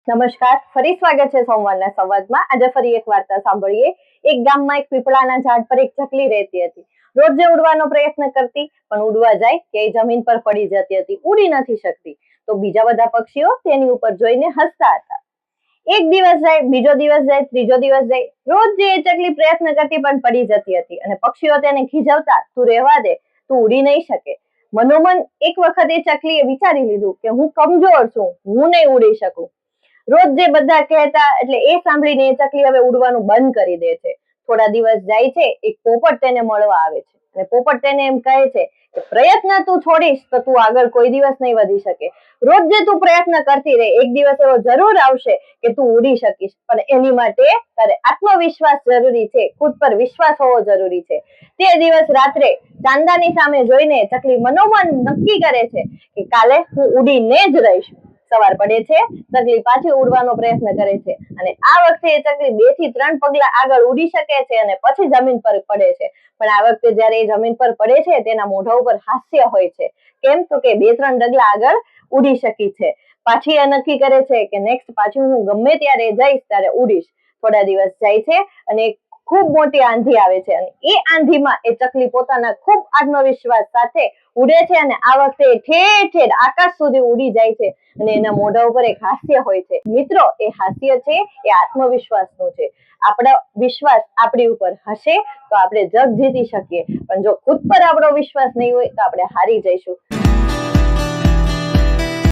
નમસ્કાર, ફરી સ્વાગત છે સોમવારના સંવાદમાં। આજે ફરી એક વાર્તા સાંભળીએ। એક ગામમાં એક પીપળાના ઝાડ પર એક ચકલી રહેતી હતી। રોજ ઉડવાનો પ્રયત્ન કરતી, પણ ઉડવા જાય કે જમીન પર પડી જતી હતી, ઉડી નથી શકતી। તો બીજા બધા પક્ષીઓ તેની ઉપર જોઈને હસતા હતા। એક દિવસ જાય, બીજો દિવસ જાય, ત્રીજો દિવસ જાય, રોજ એ ચકલી પ્રયત્ન કરતી પણ પડી જતી હતી અને પક્ષીઓ તેને ખીજવતા, તું રહેવા દે, તું ઉડી નહીં શકે। મનોમન એક વખત એ ચકલીએ વિચારી લીધું કે હું કમજોર છું, હું નહીં ઉડી શકું। રોજ જે બધા કહેતા એટલે એ સાંભળીને એ ચકલી હવે ઉડવાનું બંધ કરી દે છે। થોડા દિવસ જાય છે, એક પોપટ તેને મળવા આવે છે અને પોપટ તેને એમ કહે છે કે પ્રયત્ન તું છોડીશ તો તું આગળ કોઈ દિવસ નહીં વધી શકે। રોજ જે તું પ્રયત્ન કરતી રહે, એક દિવસ એવો જરૂર આવશે કે તું ઉડી શકીશ, પણ એની માટે તારે આત્મવિશ્વાસ જરૂરી છે, ખુદ પર વિશ્વાસ હોવો જરૂરી છે। તે દિવસ રાત્રે ચાંદાની સામે જોઈને ચકલી મનોમન નક્કી કરે છે કે કાલે હું ઉડીને જ રહીશ। સવાર પડે છે, ચકલી પાછી ઉડવાનો પ્રયત્ન કરે છે અને આ વખતે એ ચકલી 2 થી 3 પગલા આગળ ઉડી શકે છે અને પછી જમીન પર પડે છે। પણ આ વખતે જ્યારે એ જમીન પર પડે છે, તેના મોઢા ઉપર હાસ્ય હોય છે। કેમ? તો કે 2-3 ડગલા આગળ ઉડી શકી છે। પાછી એ નક્કી કરે છે કે નેક્સ્ટ પાછી હું ગમે ત્યારે જઈશ ત્યારે ઉડીશ। થોડા દિવસ જાય છે અને ખૂબ મોટી આંધી આવે છે અને એ આંધીમાં એ ચકલી પોતાના ખૂબ આત્મવિશ્વાસ સાથે ઉડે છે અને આ વખતે ઠેઠ આકાશ સુધી ઉડી જાય છે અને એના મોઢા ઉપર એક હાસ્ય હોય છે। મિત્રો, એ હાસ્ય છે એ આત્મવિશ્વાસનું છે। આપણો વિશ્વાસ આપણી ઉપર હશે તો આપણે જગ જીતી શકીએ, પણ જો ખુદ પર આપણો વિશ્વાસ નહીં હોય તો આપણે હારી જઈશું।